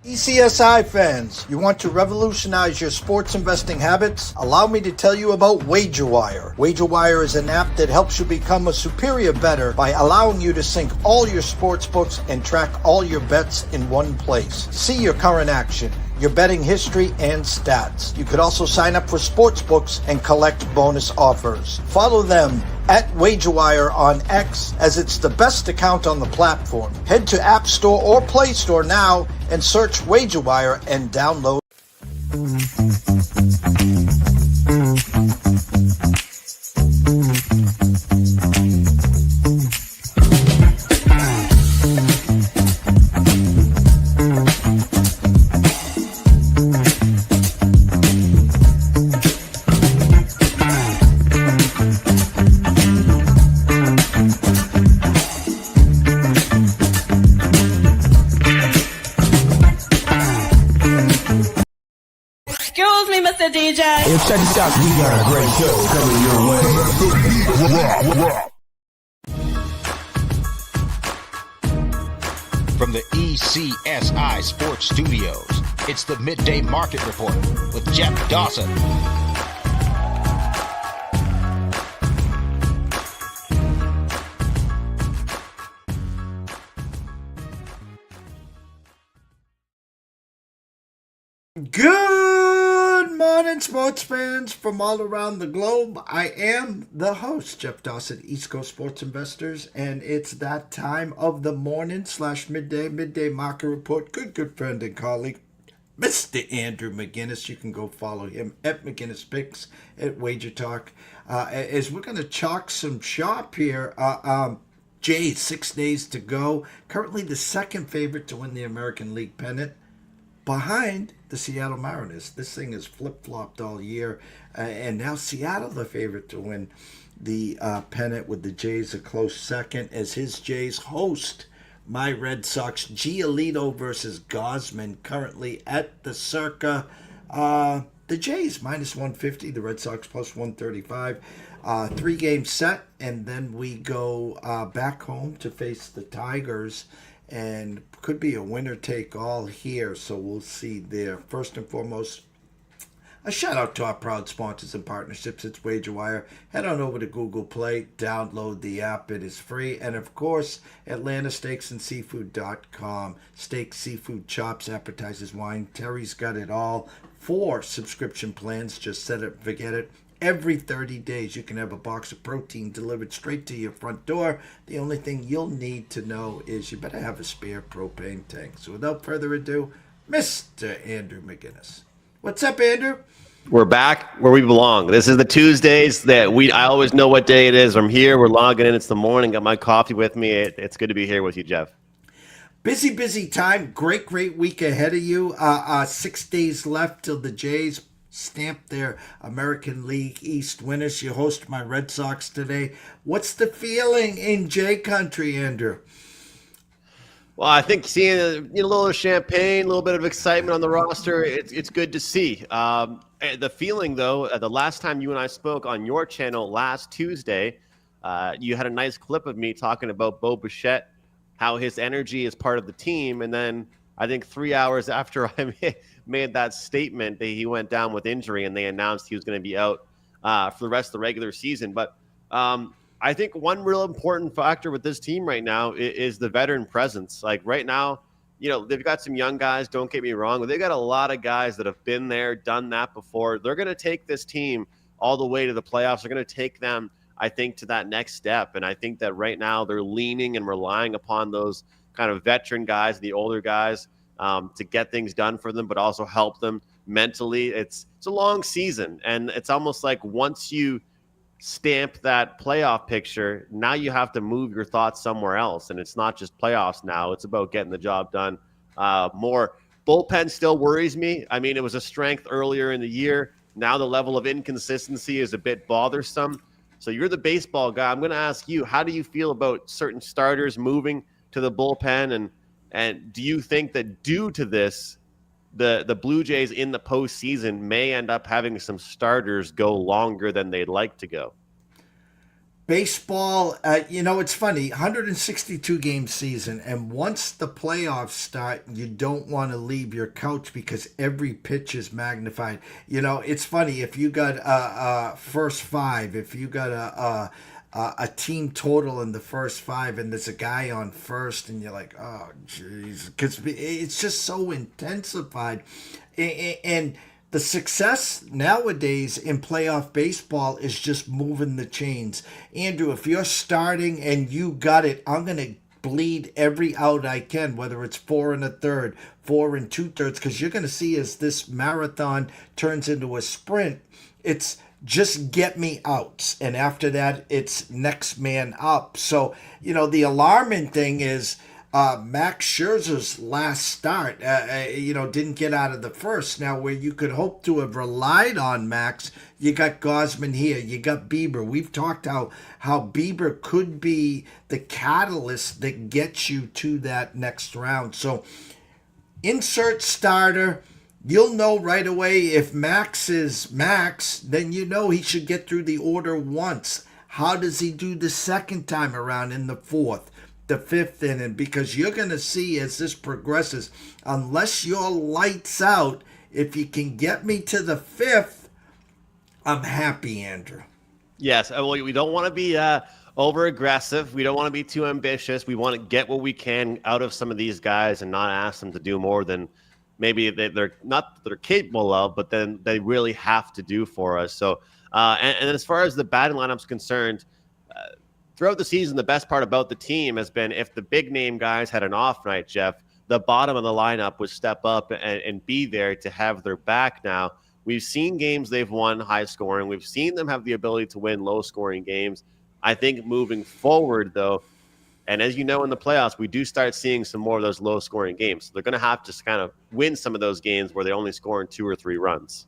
ECSI fans, you want to revolutionize your sports investing habits? Allow me to tell you about WagerWire. WagerWire is an app that helps you become a superior bettor by allowing you to sync all your sports books and track all your bets in one place. See your current action, your betting history, and stats. You could also sign up for sports books and collect bonus offers. Follow them at WagerWire on X, as it's the best account on the platform. Head to App Store or Play Store now and search WagerWire and download. Excuse me, Mr. DJ. Hey, check this out. We got a great show coming your way. From the ECSI Sports Studios, it's the Midday Market Report with Jeff Dawson. Good morning, sports fans from all around the globe. I am the host, Jeff Dawson, East Coast Sports Investors, and it's that time of the morning / midday market report. Good friend and colleague, Mr. Andrew McInnis. You can go follow him at McInnis Picks at Wager Talk. As we're going to chalk some shop here, JAYS, 6 days to go. Currently the second favorite to win the American League pennant, behind the Seattle Mariners. This thing has flip-flopped all year, and now Seattle the favorite to win the pennant, with the Jays a close second, as his Jays host my Red Sox. Giolito versus Gosman currently at the Circa. The Jays minus 150, the Red Sox plus 135. 3-game set, and then we go back home to face the Tigers, and could be a winner-take-all here, so we'll see there. First and foremost, a shout-out to our proud sponsors and partnerships. It's WagerWire. Head on over to Google Play, download the app. It is free. And, of course, AtlantaSteaksAndSeafood.com. Steak, seafood, chops, appetizers, wine. Terry's got it all. 4 subscription plans. Just set it, forget it. Every 30 days, you can have a box of protein delivered straight to your front door. The only thing you'll need to know is you better have a spare propane tank. So without further ado, Mr. Andrew McInnis. What's up, Andrew? We're back where we belong. This is the Tuesdays that I always know what day it is. I'm here. We're logging in. It's the morning. Got my coffee with me. It's good to be here with you, Jeff. Busy time. Great week ahead of you. 6 days left till the Jays stamp their American League East winners. You host my Red Sox today. What's the feeling in Jay country, Andrew? Well, I think seeing a little champagne, a little bit of excitement on the roster, it's good to see. The feeling, though, the last time you and I spoke on your channel last Tuesday, you had a nice clip of me talking about Bo Bichette, how his energy is part of the team, and then I think 3 hours after I made that statement, he went down with injury, and they announced he was going to be out for the rest of the regular season. But I think one real important factor with this team right now is the veteran presence. Like right now, they've got some young guys, don't get me wrong, but they've got a lot of guys that have been there, done that before. They're going to take this team all the way to the playoffs. They're going to take them, I think, to that next step. And I think that right now they're leaning and relying upon those kind of veteran guys, the older guys, to get things done for them, but also help them mentally. It's a long season, and it's almost like once you stamp that playoff picture, now you have to move your thoughts somewhere else, and it's not just playoffs now. It's about getting the job done more. Bullpen still worries me. I mean, it was a strength earlier in the year. Now the level of inconsistency is a bit bothersome. So you're the baseball guy. I'm going to ask you, how do you feel about certain starters moving to the bullpen? And do you think that due to this, the Blue Jays in the postseason may end up having some starters go longer than they'd like to go? Baseball, it's funny, 162 game season, and once the playoffs start, you don't want to leave your couch because every pitch is magnified. It's funny if you got a first five, if you got a team total in the first five, and there's a guy on first, and you're like, oh, jeez, because it's just so intensified, and the success nowadays in playoff baseball is just moving the chains. Andrew, if you're starting and you got it, I'm going to bleed every out I can, whether it's 4 1/3, 4 2/3, because you're going to see as this marathon turns into a sprint, it's just get me outs. And after that, it's next man up. So, the alarming thing is, Max Scherzer's last start, didn't get out of the first. Now, where you could hope to have relied on Max, you got Gosman here, you got Bieber. We've talked how Bieber could be the catalyst that gets you to that next round. So, insert starter. You'll know right away if Max is Max, then he should get through the order once. How does he do the second time around in the fourth? The fifth inning, because you're going to see as this progresses, unless you're lights out, if you can get me to the fifth, I'm happy, Andrew. Yes, well, we don't want to be over aggressive. We don't want to be too ambitious. We want to get what we can out of some of these guys and not ask them to do more than maybe they're capable of, but then they really have to do for us. So, and as far as the batting lineup's concerned, throughout the season, the best part about the team has been if the big name guys had an off night, Jeff, the bottom of the lineup would step up and be there to have their back now. We've seen games they've won high scoring. We've seen them have the ability to win low scoring games. I think moving forward, though, and as you know in the playoffs, we do start seeing some more of those low scoring games. So they're going to have to kind of win some of those games where they only score in 2 or 3 runs.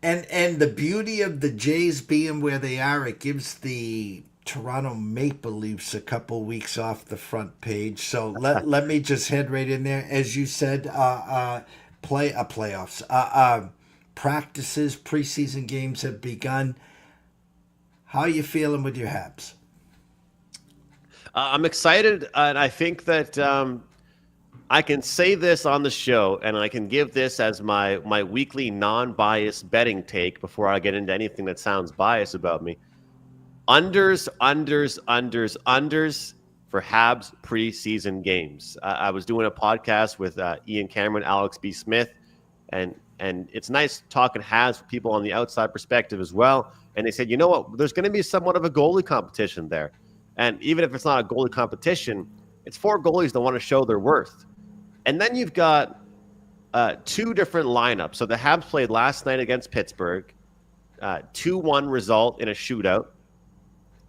And the beauty of the Jays being where they are, it gives the Toronto Maple Leafs a couple weeks off the front page. So let me just head right in there. As you said, playoffs. Practices, preseason games have begun. How are you feeling with your Habs? I'm excited, and I think that I can say this on the show, and I can give this as my weekly non-biased betting take before I get into anything that sounds biased about me. Unders for Habs preseason games. I was doing a podcast with Ian Cameron, Alex B. Smith, and it's nice talking Habs with people on the outside perspective as well. And they said, you know what, there's going to be somewhat of a goalie competition there. And even if it's not a goalie competition, it's 4 goalies that want to show their worth. And then you've got 2 different lineups. So the Habs played last night against Pittsburgh, 2-1 result in a shootout.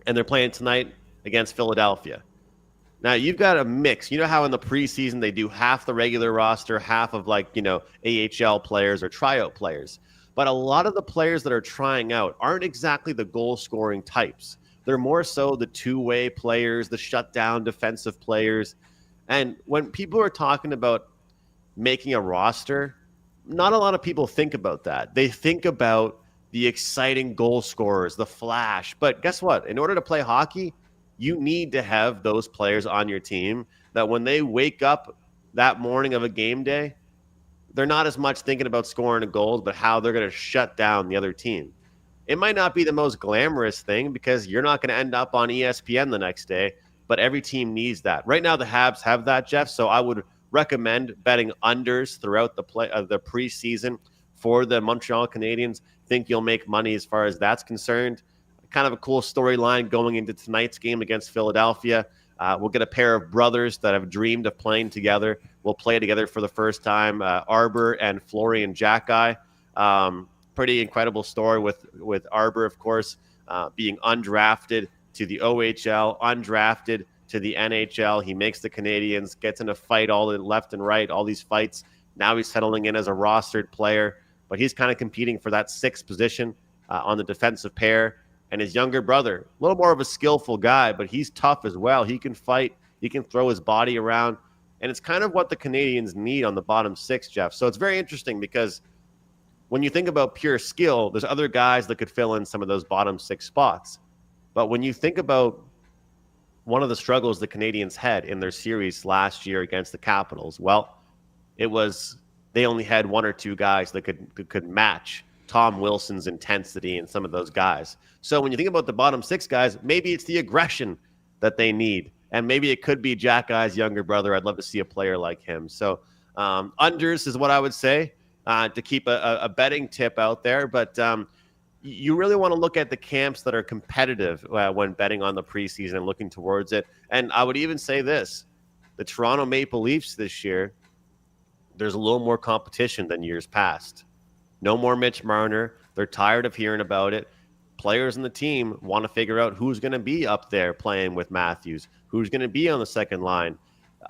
And they're playing tonight against Philadelphia. Now, you've got a mix. You know how in the preseason they do half the regular roster, half of AHL players or tryout players. But a lot of the players that are trying out aren't exactly the goal-scoring types. They're more so the two-way players, the shutdown defensive players. And when people are talking about making a roster, not a lot of people think about that. They think about the exciting goal scorers, the flash. But guess what? In order to play hockey, you need to have those players on your team that when they wake up that morning of a game day, they're not as much thinking about scoring a goal, but how they're going to shut down the other team. It might not be the most glamorous thing because you're not going to end up on ESPN the next day, but every team needs that. Right now, the Habs have that, Jeff, so I would recommend betting unders throughout the preseason for the Montreal Canadiens. Think you'll make money as far as that's concerned. Kind of a cool storyline going into tonight's game against Philadelphia. We'll get a pair of brothers that have dreamed of playing together. We'll play together for the first time. Arbor and Florian Jacki. Pretty incredible story with Arbor, of course, being undrafted to the OHL, undrafted to the NHL. He makes the Canadiens, gets in a fight all the left and right, all these fights. Now he's settling in as a rostered player, but he's kind of competing for that 6th position on the defensive pair. And his younger brother, a little more of a skillful guy, but he's tough as well. He can fight. He can throw his body around. And it's kind of what the Canadiens need on the bottom 6, Jeff. So it's very interesting because when you think about pure skill, there's other guys that could fill in some of those bottom 6 spots. But when you think about one of the struggles the Canadians had in their series last year against the Capitals, well, it was they only had one or two guys that could match Tom Wilson's intensity and some of those guys. So when you think about the bottom six guys, maybe it's the aggression that they need. And maybe it could be Jack Guy's younger brother. I'd love to see a player like him. So unders is what I would say to keep a betting tip out there. But you really want to look at the camps that are competitive when betting on the preseason and looking towards it. And I would even say this, the Toronto Maple Leafs this year, there's a little more competition than years past. No more Mitch Marner. They're tired of hearing about it. Players in the team want to figure out who's going to be up there playing with Matthews, who's going to be on the second line.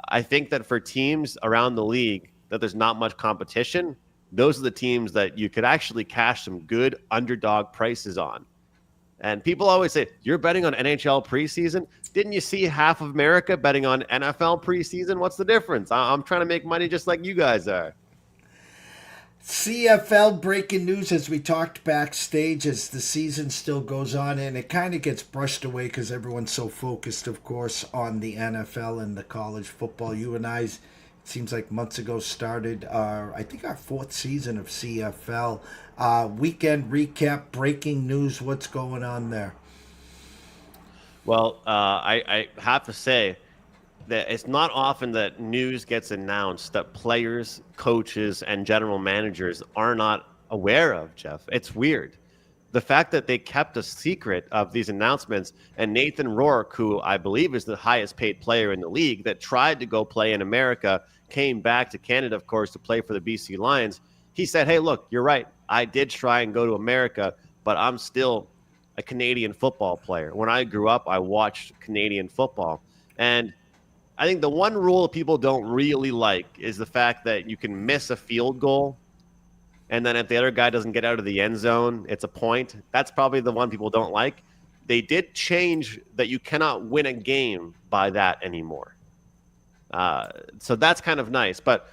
I think that for teams around the league that there's not much competition, those are the teams that you could actually cash some good underdog prices on. And people always say, you're betting on NHL preseason? Didn't you see half of America betting on NFL preseason? What's the difference? I'm trying to make money just like you guys are. CFL breaking news as we talked backstage as the season still goes on, and it kind of gets brushed away because everyone's so focused, of course, on the NFL and the college football. You and I, it seems like months ago, started our 4th season of CFL. Weekend recap, breaking news, what's going on there? Well, I have to say that it's not often that news gets announced that players, coaches, and general managers are not aware of, Jeff. It's weird. The fact that they kept a secret of these announcements, and Nathan Rourke, who I believe is the highest paid player in the league, that tried to go play in America, came back to Canada, of course, to play for the BC Lions. He said, hey, look, you're right. I did try and go to America, but I'm still a Canadian football player. When I grew up, I watched Canadian football. And I think the one rule people don't really like is the fact that you can miss a field goal, and then if the other guy doesn't get out of the end zone, it's a point. That's probably the one people don't like. They did change that you cannot win a game by that anymore. So that's kind of nice. But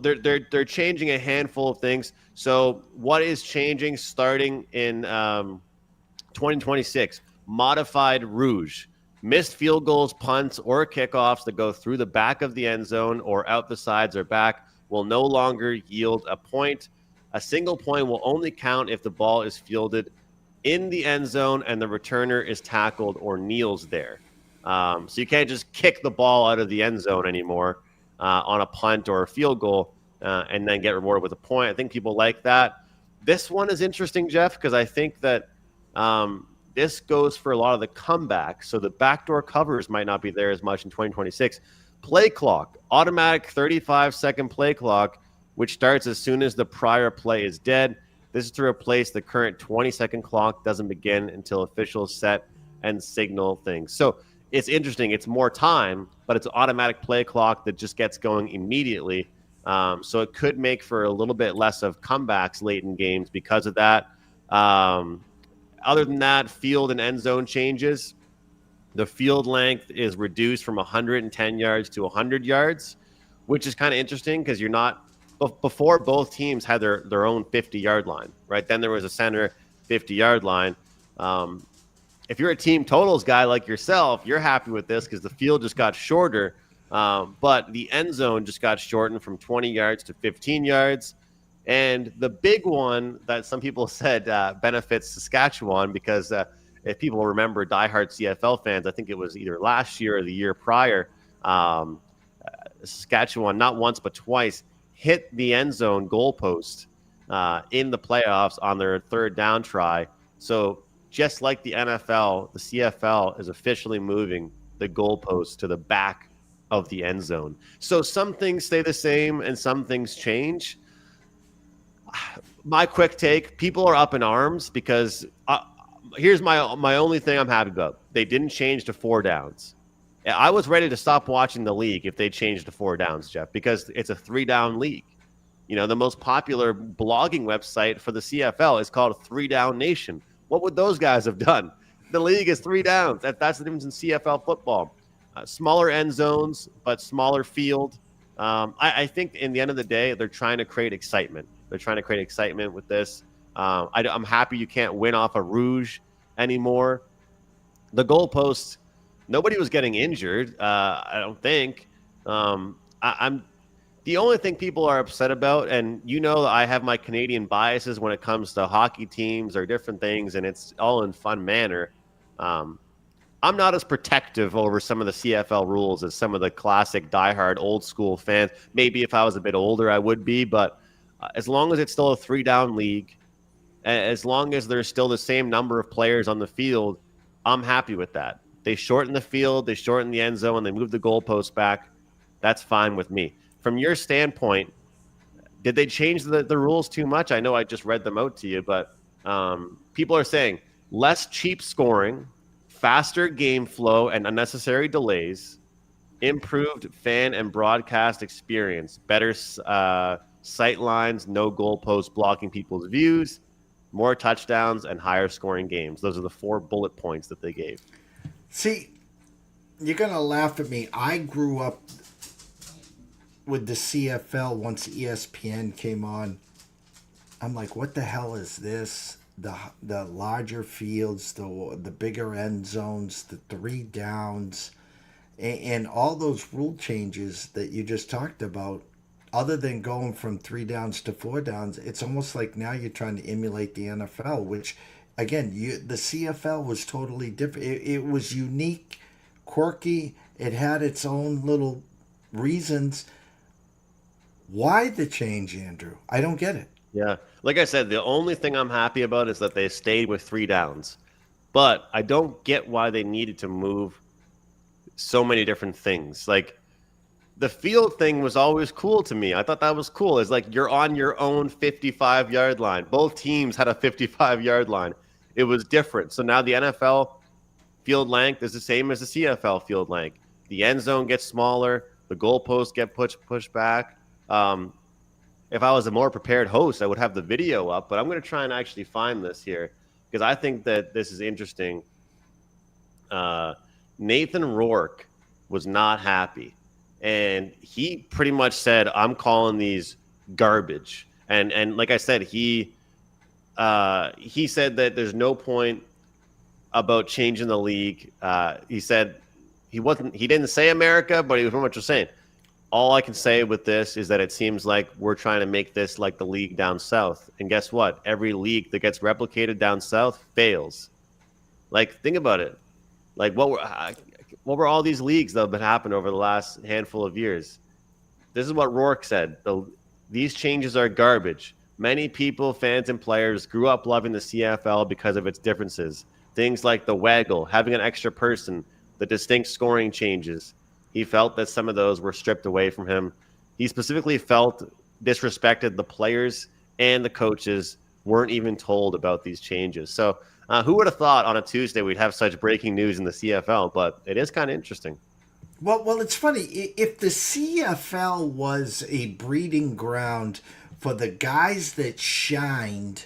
they're changing a handful of things. So what is changing starting in 2026? Modified Rouge. Missed field goals, punts, or kickoffs that go through the back of the end zone or out the sides or back will no longer yield a point. A single point will only count if the ball is fielded in the end zone and the returner is tackled or kneels there. So you can't just kick the ball out of the end zone anymore on a punt or a field goal and then get rewarded with a point. I think people like that. This one is interesting, Jeff, because I think that this goes for a lot of the comebacks. So the backdoor covers might not be there as much in 2026. Play clock, automatic 35-second play clock, which starts as soon as the prior play is dead. This is to replace the current 20-second clock, doesn't begin until officials set and signal things. So it's interesting. It's more time, but it's an automatic play clock that just gets going immediately. So it could make for a little bit less of comebacks late in games because of that. Other than that, field and end zone changes. The field length is reduced from 110 yards to 100 yards, which is kind of interesting because you're not – before both teams had their own 50-yard line, right? Then there was a center 50-yard line. If you're a team totals guy like yourself, you're happy with this because the field just got shorter, but the end zone just got shortened from 20 yards to 15 yards. And the big one that some people said benefits Saskatchewan because if people remember diehard CFL fans, I think it was either last year or the year prior, Saskatchewan, not once but twice, hit the end zone goalpost in the playoffs on their third down try. So just like the NFL, the CFL is officially moving the goalpost to the back of the end zone. So some things stay the same and some things change. My quick take, people are up in arms because here's my only thing I'm happy about. They didn't change to 4 downs. I was ready to stop watching the league if they changed to 4 downs, Jeff, because it's a 3-down league. You know, the most popular blogging website for the CFL is called 3 Down Nation. What would those guys have done? The league is 3 downs. That's the difference in CFL football. Smaller end zones, but smaller field. I think in the end of the day, they're trying to create excitement. They're trying to create excitement with this. I'm happy you can't win off a Rouge anymore. the goalposts, nobody was getting injured. I don't think. I'm the only thing people are upset about, and I have my Canadian biases when it comes to hockey teams or different things, and it's all in fun manner. Um, I'm not as protective over some of the CFL rules as some of the classic diehard old school fans. Maybe if I was a bit older, I would be, but as long as it's still a 3-down league, as long as there's still the same number of players on the field, I'm happy with that. They shorten the field, they shorten the end zone, they move the goalposts back. That's fine with me. From your standpoint, did they change the rules too much? I know I just read them out to you, but people are saying less cheap scoring, faster game flow and unnecessary delays, improved fan and broadcast experience, better sight lines, no goalposts blocking people's views, more touchdowns, and higher scoring games. Those are the 4 bullet points that they gave. See, you're going to laugh at me. I grew up with the CFL once ESPN came on. I'm like, what the hell is this? The larger fields, the bigger end zones, the 3 downs, and all those rule changes that you just talked about. Other than going from 3 downs to 4 downs, it's almost like now you're trying to emulate the NFL, which, again, the CFL was totally different. It was unique, quirky. It had its own little reasons. Why the change, Andrew? I don't get it. Yeah. Like I said, the only thing I'm happy about is that they stayed with 3 downs. But I don't get why they needed to move so many different things. Like, the field thing was always cool to me. I thought that was cool. It's like you're on your own 55-yard line. Both teams had a 55-yard line. It was different. So now the NFL field length is the same as the CFL field length. The end zone gets smaller. The goalposts get pushed back. If I was a more prepared host, I would have the video up, but I'm going to try and actually find this here because I think that this is interesting. Nathan Rourke was not happy, and he pretty much said, I'm calling these garbage. And like I said, he said that there's no point about changing the league. He said he didn't say America, but he was pretty much just saying, all I can say with this is that it seems like we're trying to make this like the league down south. And guess what? Every league that gets replicated down south fails. Like, think about it. Like, what were all these leagues that have been happening over the last handful of years? This is what Rourke said. These changes are garbage. Many people, fans, and players grew up loving the CFL because of its differences. Things like the waggle, having an extra person, the distinct scoring changes. He felt that some of those were stripped away from him. He specifically felt disrespected. The players and the coaches weren't even told about these changes. So who would have thought on a Tuesday we'd have such breaking news in the CFL? But it is kind of interesting. Well, it's funny. If the CFL was a breeding ground for the guys that shined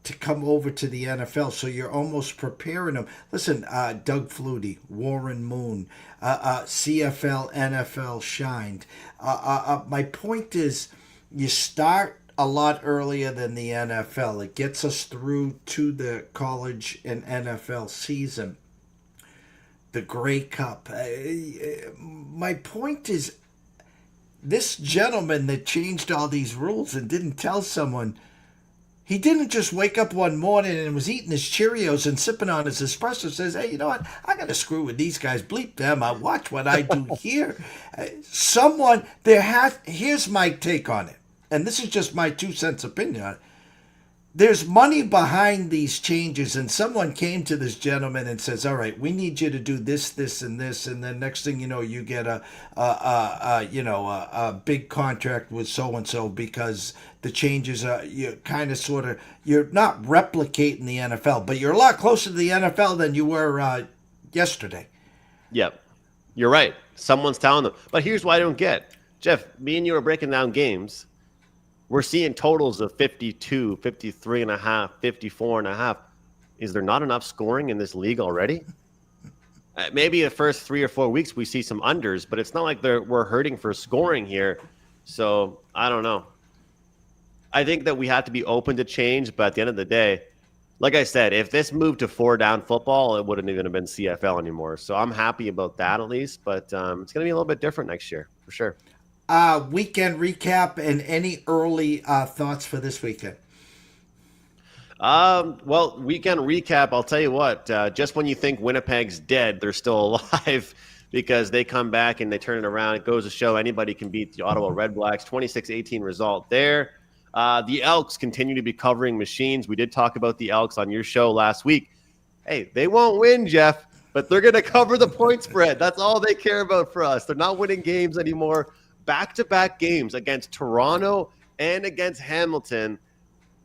to come over to the NFL, so you're almost preparing them. Listen, Doug Flutie, Warren Moon, CFL, NFL shined. My point is, you start a lot earlier than the NFL. It gets us through to the college and NFL season. The Grey Cup. My point is, this gentleman that changed all these rules and didn't tell someone, he didn't just wake up one morning and was eating his Cheerios and sipping on his espresso, says, hey, you know what? I got to screw with these guys. Bleep them. I watch what I do here. Here's my take on it. And this is just my 2 cents opinion on it. There's money behind these changes, and someone came to this gentleman and says, all right, we need you to do this, this, and this, and then next thing you know, you get a big contract with so-and-so because the changes are, you're not replicating the NFL, but you're a lot closer to the NFL than you were yesterday. Yep, you're right. Someone's telling them. But here's what I don't get. Jeff, me and you are breaking down games. We're seeing totals of 52, 53 and a half, 54 and a half. Is there not enough scoring in this league already? Maybe the first 3 or 4 weeks we see some unders, but it's not like we're hurting for scoring here. So I don't know. I think that we have to be open to change, but at the end of the day, like I said, if this moved to 4-down football, it wouldn't even have been CFL anymore. So I'm happy about that at least, but it's going to be a little bit different next year for sure. Weekend recap and any early thoughts for this weekend? Well, weekend recap, I'll tell you what, just when you think Winnipeg's dead, they're still alive because they come back and they turn it around. It goes to show anybody can beat the Ottawa Redblacks, 26-18 result there. The Elks continue to be covering machines. We did talk about the Elks on your show last week. Hey, they won't win, Jeff, but they're going to cover the point spread. That's all they care about for us. They're not winning games anymore. Back-to-back games against Toronto and against Hamilton.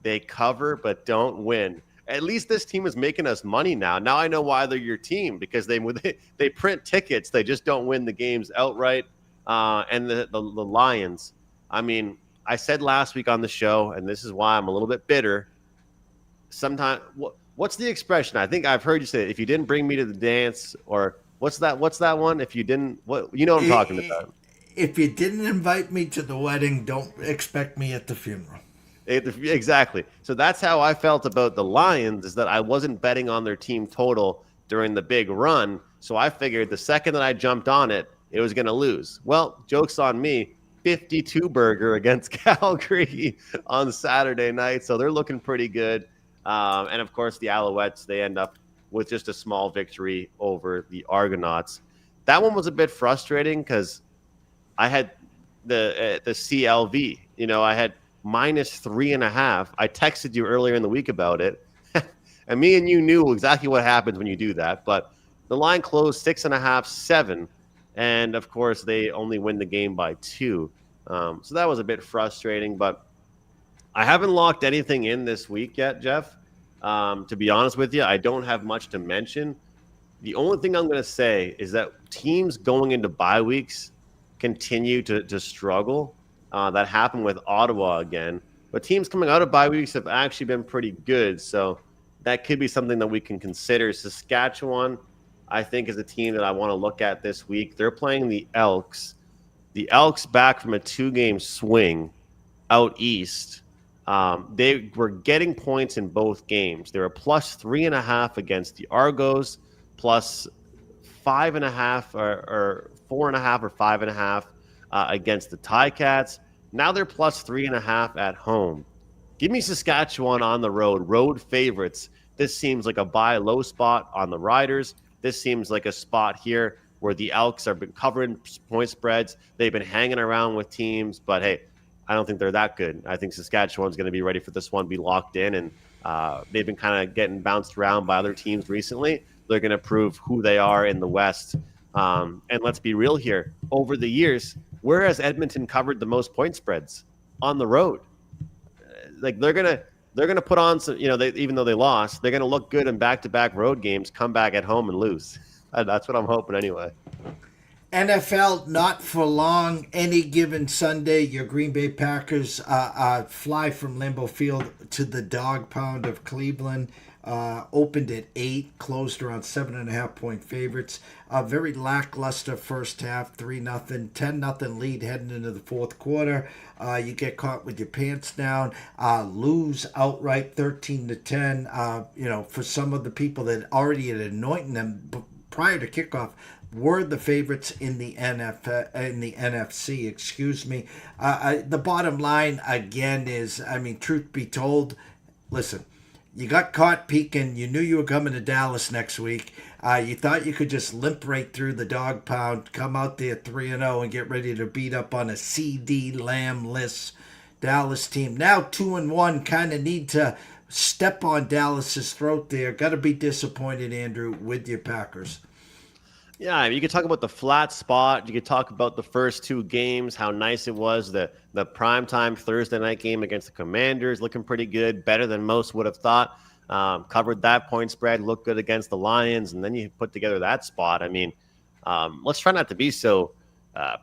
They cover but don't win. At least this team is making us money now. Now I know why they're your team, because they print tickets. They just don't win the games outright. And the Lions, I mean, I said last week on the show, and this is why I'm a little bit bitter. Sometimes, what's the expression? I think I've heard you say, if you didn't bring me to the dance, or what's that one? If you didn't, what, you know what I'm talking about. If you didn't invite me to the wedding, don't expect me at the funeral. Exactly. So that's how I felt about the Lions, is that I wasn't betting on their team total during the big run. So I figured the second that I jumped on it, it was going to lose. Well, joke's on me. 52 burger against Calgary on Saturday night. So they're looking pretty good. And of course, the Alouettes, they end up with just a small victory over the Argonauts. That one was a bit frustrating because I had the CLV. You know, I had -3.5. I texted you earlier in the week about it. And me and you knew exactly what happens when you do that. But the line closed 6.5, 7. And, of course, they only win the game by 2. So that was a bit frustrating. But I haven't locked anything in this week yet, Jeff. To be honest with you, I don't have much to mention. The only thing I'm going to say is that teams going into bye weeks continue to struggle. That happened with Ottawa again. But teams coming out of bye weeks have actually been pretty good. So that could be something that we can consider. Saskatchewan, I think, is a team that I want to look at this week. They're playing the Elks. The Elks, back from a 2-game swing out east. They were getting points in both games. They were +3.5 against the Argos, +5.5 or 4.5 or 5.5 against the Ticats. Now they're +3.5 at home. Give me Saskatchewan on the road favorites. This seems like a buy low spot on the Riders. This seems like a spot here where the Elks have been covering point spreads. They've been hanging around with teams, but hey, I don't think they're that good. I think Saskatchewan's going to be ready for this one, be locked in, and they've been kind of getting bounced around by other teams recently. They're going to prove who they are in the West. And let's be real here. Over the years, where has Edmonton covered the most point spreads? On the road. Like they're gonna put on some, you know, even though they lost, they're gonna look good in back-to-back road games, come back at home and lose. That's what I'm hoping anyway. NFL, not for long. Any given Sunday, your Green Bay Packers fly from Lambeau Field to the dog pound of Cleveland. Opened at 8, closed around 7.5-point favorites. A very lackluster first half, 3-0, 10-0 lead heading into the fourth quarter. You get caught with your pants down, lose outright 13-10. You know, for some of the people that already had anointed them prior to kickoff, were the favorites in the NFC. Excuse me. The bottom line again is, I mean, truth be told, listen. You got caught peeking. You knew you were coming to Dallas next week. You thought you could just limp right through the dog pound, come out there 3-0, and get ready to beat up on a CD Lamb-less Dallas team. Now 2-1, kind of need to step on Dallas's throat there. Got to be disappointed, Andrew, with your Packers. Yeah, you could talk about the flat spot. You could talk about the first 2 games, how nice it was. The primetime Thursday night game against the Commanders, looking pretty good, better than most would have thought. Covered that point spread, looked good against the Lions, and then you put together that spot. I mean, let's try not to be so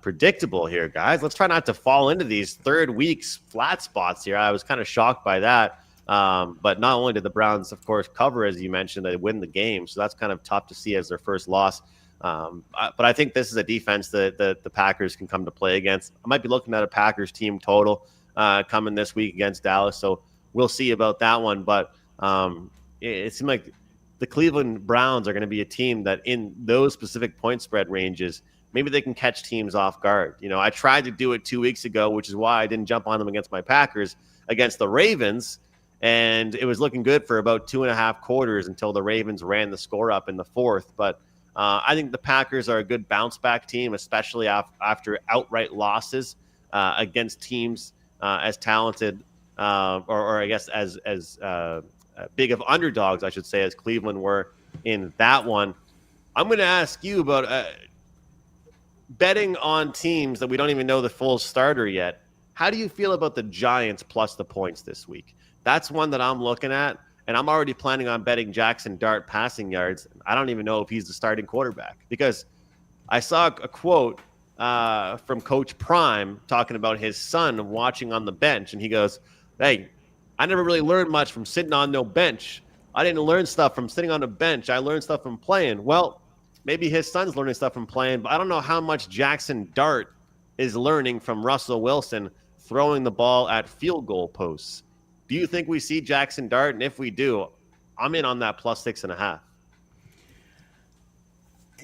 predictable here, guys. Let's try not to fall into these third week's flat spots here. I was kind of shocked by that. But not only did the Browns, of course, cover, as you mentioned, they win the game. So that's kind of tough to see as their first loss. But I think this is a defense that the Packers can come to play against. I might be looking at a Packers team total coming this week against Dallas, so we'll see about that one. But it seemed like the Cleveland Browns are going to be a team that in those specific point spread ranges, maybe they can catch teams off guard. I tried to do it 2 weeks ago, which is why I didn't jump on them against my Packers against the Ravens. And it was looking good for about 2.5 quarters until the Ravens ran the score up in the fourth. But I think the Packers are a good bounce back team, especially after outright losses against teams as talented or I guess as big of underdogs, I should say, as Cleveland were in that one. I'm going to ask you about betting on teams that we don't even know the full starter yet. How do you feel about the Giants plus the points this week? That's one that I'm looking at, and I'm already planning on betting Jackson Dart passing yards. I don't even know if he's the starting quarterback because I saw a quote from Coach Prime talking about his son watching on the bench, and he goes, "Hey, I never really learned much from sitting on no bench. I didn't learn stuff from sitting on a bench. I learned stuff from playing." Well, maybe his son's learning stuff from playing, but I don't know how much Jackson Dart is learning from Russell Wilson throwing the ball at field goal posts. Do you think we see Jackson Dart? And if we do, I'm in on that plus 6.5.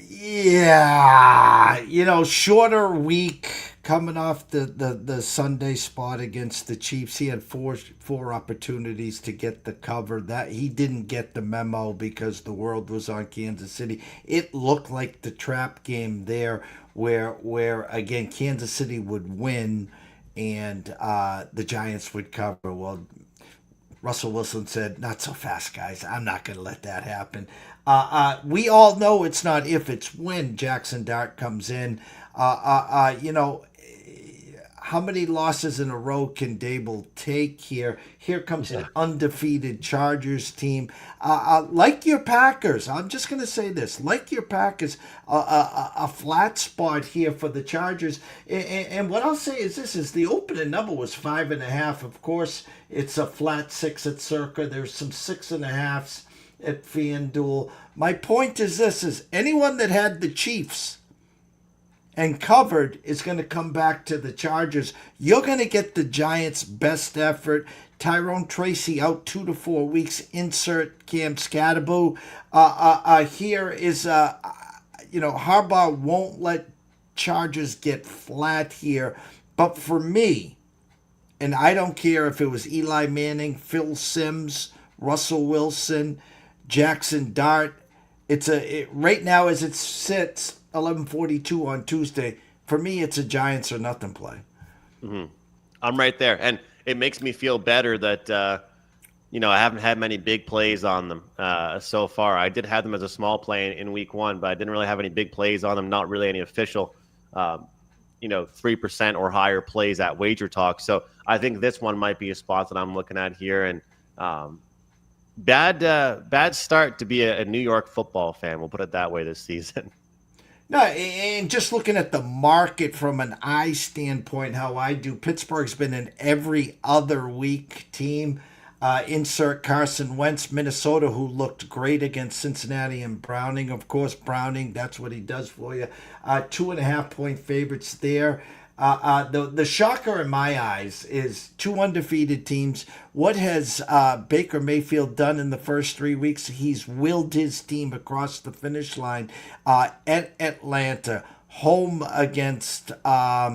Yeah, shorter week coming off the Sunday spot against the Chiefs. He had four opportunities to get the cover. That he didn't get the memo because the world was on Kansas City. It looked like the trap game there where again Kansas City would win and the Giants would cover. Well, Russell Wilson said, "Not so fast, guys. I'm not going to let that happen." We all know it's not if, it's when Jackson Dart comes in. How many losses in a row can Dable take here? Here comes an undefeated Chargers team. Like your Packers, I'm just going to say this. Like your Packers, a flat spot here for the Chargers. And what I'll say is this, is the opening number was 5.5. Of course, it's a flat 6 at Circa. There's some 6.5s at FanDuel. My point is this, is anyone that had the Chiefs and covered is going to come back to the Chargers. You're going to get the Giants' best effort. Tyrone Tracy out 2 to 4 weeks. Insert Cam Scatterboo. Here is, Harbaugh won't let Chargers get flat here. But for me, and I don't care if it was Eli Manning, Phil Simms, Russell Wilson, Jackson Dart. Right now as it sits, 11:42 on Tuesday. For me, it's a Giants or nothing play. Mm-hmm. I'm right there, and it makes me feel better that I haven't had many big plays on them so far. I did have them as a small play in week 1, but I didn't really have any big plays on them. Not really any official, 3% or higher plays at Wager Talk. So I think this one might be a spot that I'm looking at here, and bad start to be a New York football fan. We'll put it that way this season. No, and just looking at the market from an eye standpoint, how I do, Pittsburgh's been an every other week team. Insert Carson Wentz, Minnesota, who looked great against Cincinnati and Browning. Of course, Browning, that's what he does for you. 2.5-point favorites there. The shocker in my eyes is 2 undefeated teams. What has Baker Mayfield done in the first 3 weeks? He's willed his team across the finish line at Atlanta, home against at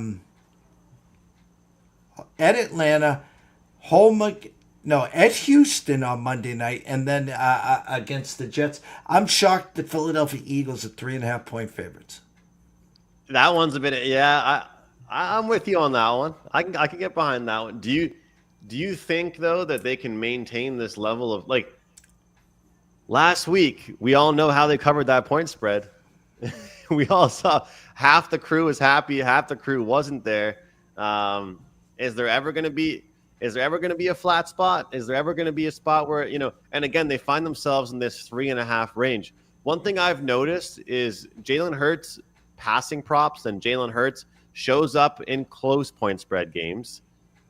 Houston on Monday night, and then against the Jets. I'm shocked the Philadelphia Eagles are 3.5-point favorites. That one's a bit, yeah. I'm with you on that one. I can get behind that one. Do you think though that they can maintain this level of, like, last week we all know how they covered that point spread. We all saw half the crew was happy, half the crew wasn't there. Is there ever going to be a flat spot? Is there ever going to be a spot where, and again, they find themselves in this 3.5 range. One thing I've noticed is Jalen Hurts passing props, and Jalen Hurts shows up in close point spread games,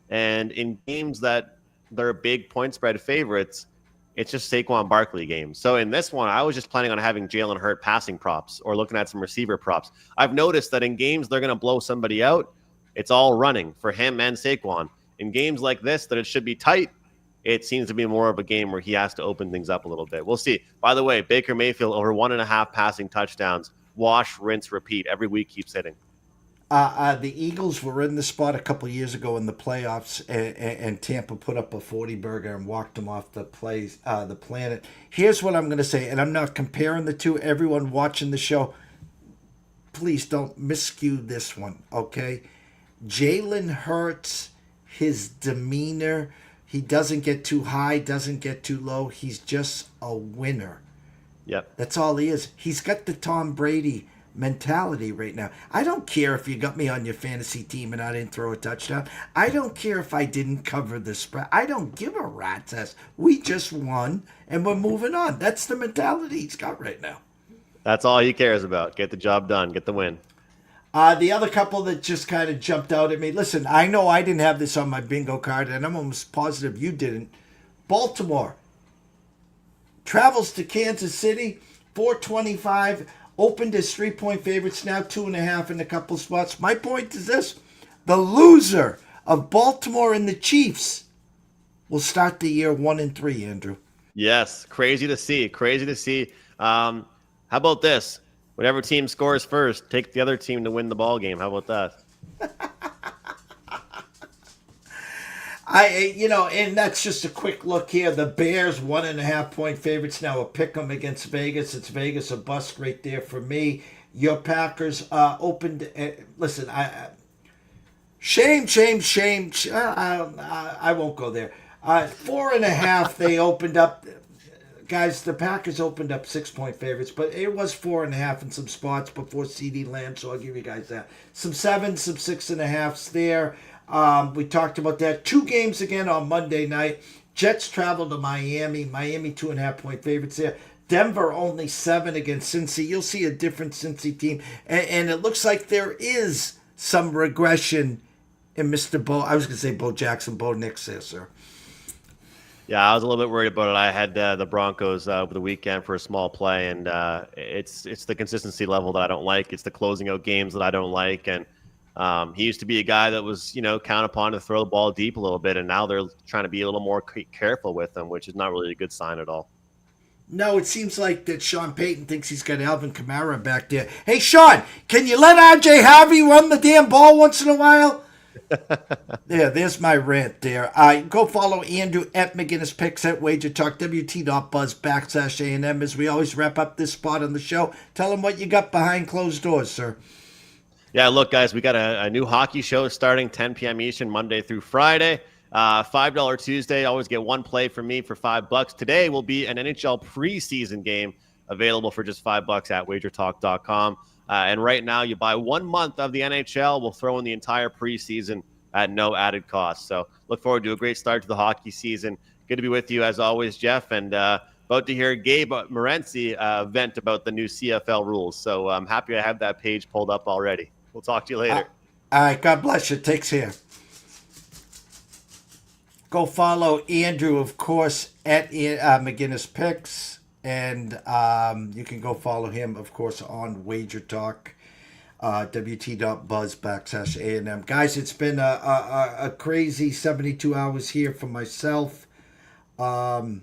and in games that they're big point spread favorites, it's just Saquon Barkley games. So in this one, I was just planning on having Jalen Hurts passing props or looking at some receiver props. I've noticed that in games they're going to blow somebody out, it's all running for him and Saquon. In games like this, that it should be tight, it seems to be more of a game where he has to open things up a little bit. We'll see. By the way, Baker Mayfield over 1.5 passing touchdowns. Wash, rinse, repeat. Every week keeps hitting. The Eagles were in the spot a couple years ago in the playoffs, and Tampa put up a 40-burger and walked them off the planet. Here's what I'm going to say, and I'm not comparing the two. Everyone watching the show, please don't miscue this one, okay? Jalen Hurts, his demeanor, he doesn't get too high, doesn't get too low. He's just a winner. Yep. That's all he is. He's got the Tom Brady mentality right now. I don't care if you got me on your fantasy team and I didn't throw a touchdown. I don't care if I didn't cover the spread. I don't give a rat's ass. We just won and we're moving on. That's the mentality he's got right now. That's all he cares about. Get the job done. Get the win. The other couple that just kind of jumped out at me. Listen, I know I didn't have this on my bingo card, and I'm almost positive you didn't. Baltimore travels to Kansas City, 425. Opened as 3-point favorites, now 2.5 in a couple spots. My point is this: the loser of Baltimore and the Chiefs will start the year 1-3. Andrew. Yes, crazy to see. Crazy to see. How about this? Whatever team scores first, take the other team to win the ball game. How about that? And that's just a quick look here. The Bears 1.5-point favorites now a pick 'em against Vegas. It's Vegas a bust right there for me. Your Packers opened. Listen, shame. I won't go there. 4.5. They opened up. Guys, the Packers opened up 6-point favorites, but it was 4.5 in some spots before CeeDee Lamb, so I'll give you guys that. Some 7s, some 6.5s there. We talked about that. 2 games again on Monday night. Jets travel to Miami. Miami 2.5-point favorites there. Denver only 7 against Cincy. You'll see a different Cincy team. And it looks like there is some regression in Mr. Bo. I was going to say Bo Jackson, Bo Nix there, sir. Yeah, I was a little bit worried about it. I had the Broncos over the weekend for a small play, and it's the consistency level that I don't like. It's the closing out games that I don't like. And he used to be a guy that was, count upon to throw the ball deep a little bit, and now they're trying to be a little more careful with him, which is not really a good sign at all. No, it seems like that Sean Payton thinks he's got Alvin Kamara back there. Hey, Sean, can you let R.J. Harvey run the damn ball once in a while? There's my rant there. Go follow Andrew at McInnis Picks at Wager Talk, WT.buzz/A&M. As we always wrap up this spot on the show, tell them what you got behind closed doors, sir. Yeah, look, guys, we got a new hockey show starting 10 p.m. Eastern, Monday through Friday. $5 Tuesday. Always get one play from me for $5. Today will be an NHL preseason game available for just $5 at wagertalk.com. And right now, you buy 1 month of the NHL. We'll throw in the entire preseason at no added cost. So look forward to a great start to the hockey season. Good to be with you as always, Jeff. And about to hear Gabe Morency vent about the new CFL rules. So I'm happy I have that page pulled up already. We'll talk to you later. All right. God bless you. Take care. Go follow Andrew, of course, at McInnis Picks. And you can go follow him, of course, on Wager Talk, WT.buzz/A&M. Guys, it's been a crazy 72 hours here for myself. Done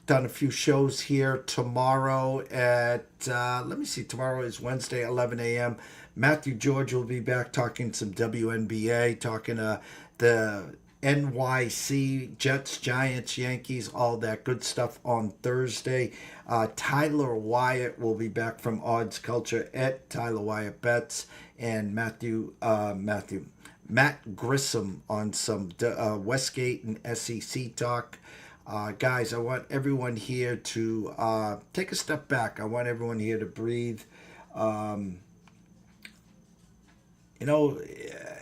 a few shows here tomorrow at, tomorrow is Wednesday, 11 a.m. Matthew George will be back talking some WNBA, talking the NYC, Jets, Giants, Yankees, all that good stuff on Thursday. Tyler Wyatt will be back from Odds Culture at Tyler Wyatt Bets, and Matt Grissom on some Westgate and SEC talk. Guys, I want everyone here to take a step back. I want everyone here to breathe.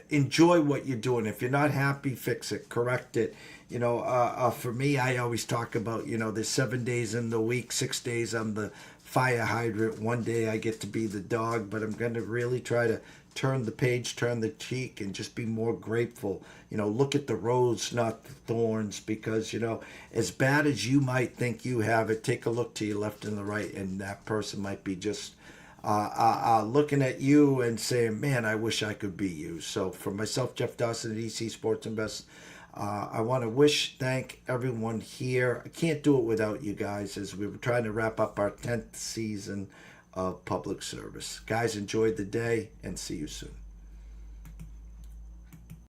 Enjoy what you're doing. If you're not happy, fix it, correct it. For me, I always talk about, there's 7 days in the week, 6 days on the fire hydrant. One day I get to be the dog, but I'm going to really try to turn the page, turn the cheek, and just be more grateful. Look at the rose, not the thorns, because, as bad as you might think you have it, take a look to your left and the right, and that person might be just looking at you and saying, man, I wish I could be you. So for myself, Jeff Dawson at EC Sports Invest, I want to thank everyone here. I can't do it without you guys as we were trying to wrap up our 10th season of public service. Guys, enjoy the day and see you soon.